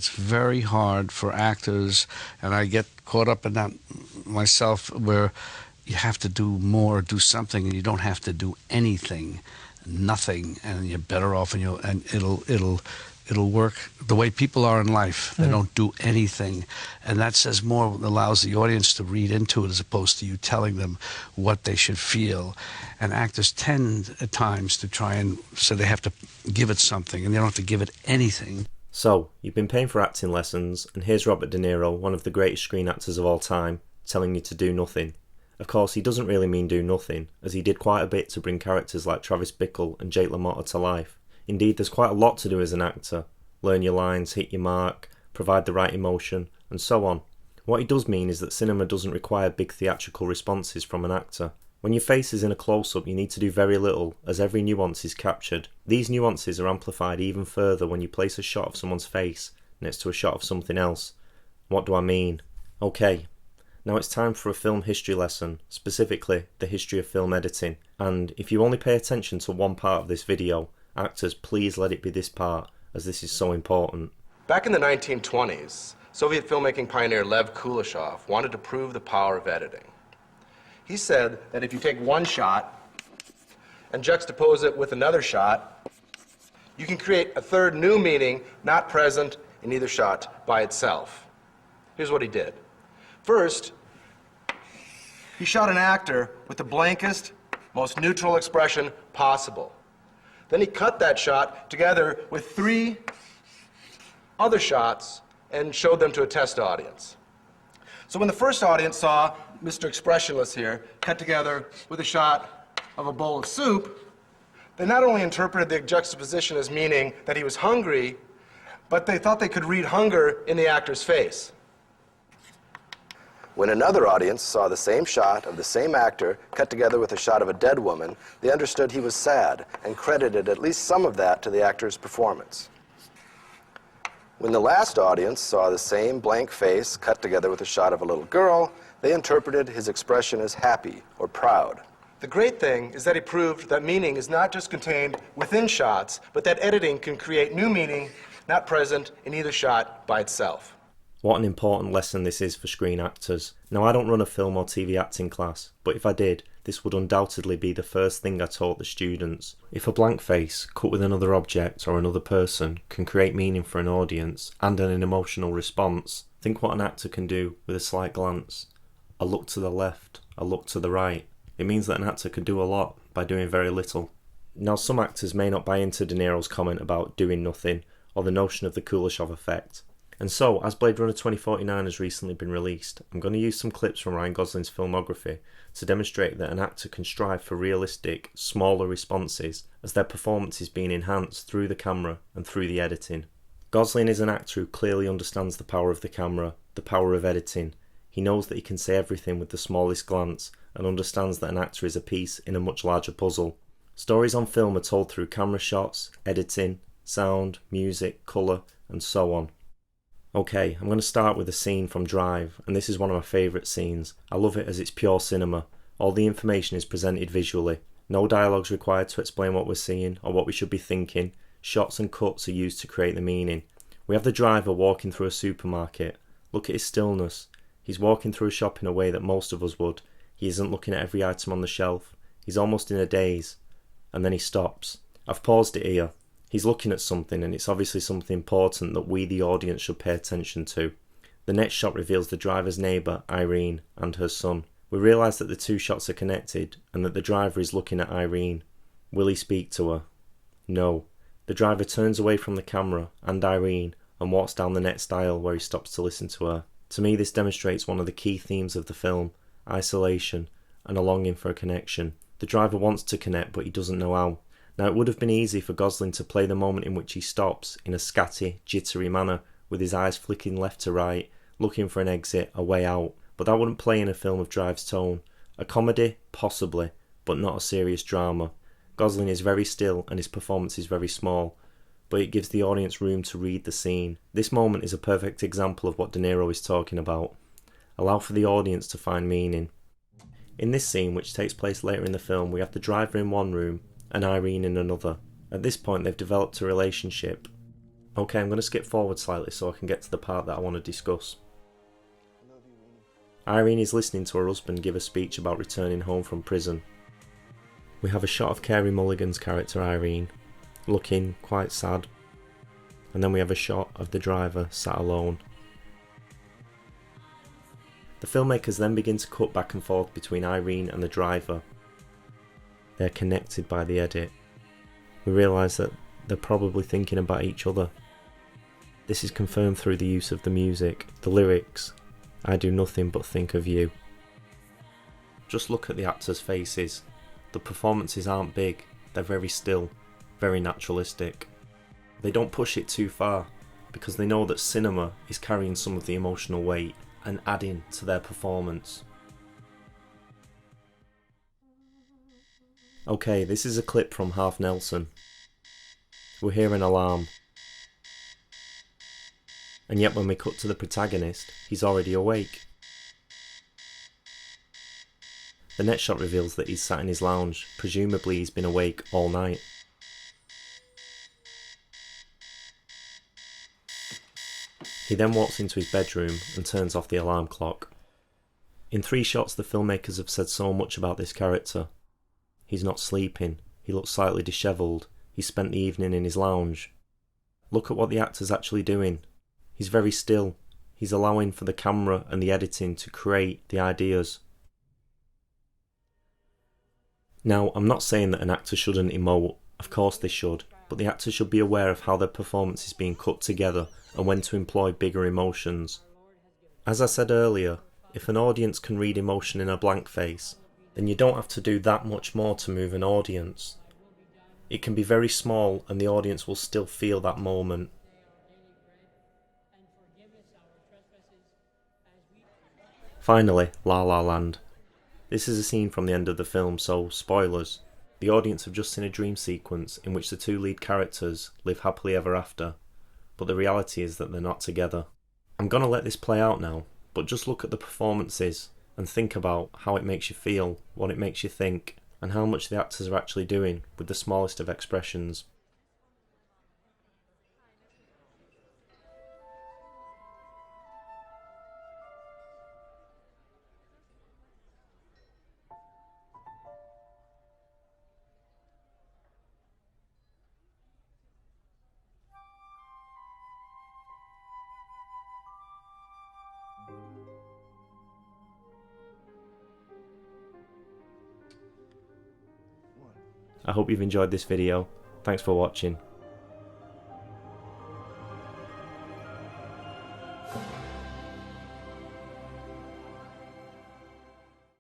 It's very hard for actors, and I get caught up in that myself, where you have to do more, do something, and you don't have to do anything, nothing, and you're better off, and it'll work the way people are in life. They don't do anything, and that says more, allows the audience to read into it as opposed to you telling them what they should feel. And actors tend at times to try and say they have to give it something, and they don't have to give it anything. So, you've been paying for acting lessons, and here's Robert De Niro, one of the greatest screen actors of all time, telling you to do nothing. Of course, he doesn't really mean do nothing, as he did quite a bit to bring characters like Travis Bickle and Jake LaMotta to life. Indeed, there's quite a lot to do as an actor. Learn your lines, hit your mark, provide the right emotion, and so on. What he does mean is that cinema doesn't require big theatrical responses from an actor. When your face is in a close-up, you need to do very little, as every nuance is captured. These nuances are amplified even further when you place a shot of someone's face next to a shot of something else. What do I mean? Okay, now it's time for a film history lesson, specifically the history of film editing. And if you only pay attention to one part of this video, actors, please let it be this part, as this is so important. Back in the 1920s, Soviet filmmaking pioneer Lev Kuleshov wanted to prove the power of editing. He said that if you take one shot and juxtapose it with another shot, you can create a third new meaning not present in either shot by itself. Here's what he did. First, he shot an actor with the blankest, most neutral expression possible. Then he cut that shot together with 3 other shots and showed them to a test audience. So when the first audience saw Mr. Expressionless here cut together with a shot of a bowl of soup, they not only interpreted the juxtaposition as meaning that he was hungry, but they thought they could read hunger in the actor's face. When another audience saw the same shot of the same actor cut together with a shot of a dead woman, they understood he was sad and credited at least some of that to the actor's performance. When the last audience saw the same blank face cut together with a shot of a little girl, they interpreted his expression as happy or proud. The great thing is that he proved that meaning is not just contained within shots, but that editing can create new meaning not present in either shot by itself. What an important lesson this is for screen actors. Now, I don't run a film or TV acting class, but if I did, this would undoubtedly be the first thing I taught the students. If a blank face, cut with another object or another person, can create meaning for an audience and an emotional response, think what an actor can do with a slight glance. A look to the left, a look to the right. It means that an actor can do a lot by doing very little. Now, some actors may not buy into De Niro's comment about doing nothing, or the notion of the Kuleshov effect. And so, as Blade Runner 2049 has recently been released, I'm going to use some clips from Ryan Gosling's filmography to demonstrate that an actor can strive for realistic, smaller responses as their performance is being enhanced through the camera and through the editing. Gosling is an actor who clearly understands the power of the camera, the power of editing. He knows that he can say everything with the smallest glance and understands that an actor is a piece in a much larger puzzle. Stories on film are told through camera shots, editing, sound, music, colour, and so on. Okay, I'm going to start with a scene from Drive, and this is one of my favourite scenes. I love it as it's pure cinema. All the information is presented visually. No dialogues required to explain what we're seeing or what we should be thinking. Shots and cuts are used to create the meaning. We have the driver walking through a supermarket. Look at his stillness. He's walking through a shop in a way that most of us would. He isn't looking at every item on the shelf. He's almost in a daze. And then he stops. I've paused it here. He's looking at something, and it's obviously something important that we, the audience, should pay attention to. The next shot reveals the driver's neighbour, Irene, and her son. We realise that the two shots are connected, and that the driver is looking at Irene. Will he speak to her? No. The driver turns away from the camera and Irene and walks down the next aisle where he stops to listen to her. To me, this demonstrates one of the key themes of the film: isolation and a longing for a connection. The driver wants to connect, but he doesn't know how. Now, it would have been easy for Gosling to play the moment in which he stops in a scatty, jittery manner, with his eyes flicking left to right, looking for an exit, a way out, but that wouldn't play in a film of Drive's tone. A comedy? Possibly, but not a serious drama. Gosling is very still and his performance is very small, but it gives the audience room to read the scene. This moment is a perfect example of what De Niro is talking about. Allow for the audience to find meaning. In this scene, which takes place later in the film, we have the driver in one room and Irene in another. At this point, they've developed a relationship. Okay, I'm going to skip forward slightly so I can get to the part that I want to discuss. Irene is listening to her husband give a speech about returning home from prison. We have a shot of Carey Mulligan's character Irene, looking quite sad, and then we have a shot of the driver sat alone. The filmmakers then begin to cut back and forth between Irene and the driver. They're connected by the edit. We realise that they're probably thinking about each other. This is confirmed through the use of the music, the lyrics, "I do nothing but think of you." Just look at the actors' faces. The performances aren't big, they're very still, very naturalistic. They don't push it too far, because they know that cinema is carrying some of the emotional weight and adding to their performance. Okay, this is a clip from Half Nelson. We hear an alarm. And yet when we cut to the protagonist, he's already awake. The next shot reveals that he's sat in his lounge, presumably he's been awake all night. He then walks into his bedroom and turns off the alarm clock. In 3 shots, the filmmakers have said so much about this character. He's not sleeping, he looks slightly dishevelled, he spent the evening in his lounge. Look at what the actor's actually doing. He's very still, he's allowing for the camera and the editing to create the ideas. Now, I'm not saying that an actor shouldn't emote, of course they should, but the actor should be aware of how their performance is being cut together and when to employ bigger emotions. As I said earlier, if an audience can read emotion in a blank face, then you don't have to do that much more to move an audience. It can be very small and the audience will still feel that moment. Finally, La La Land. This is a scene from the end of the film, so spoilers. The audience have just seen a dream sequence in which the 2 lead characters live happily ever after, but the reality is that they're not together. I'm gonna let this play out now, but just look at the performances and think about how it makes you feel, what it makes you think, and how much the actors are actually doing with the smallest of expressions. I hope you've enjoyed this video. Thanks for watching.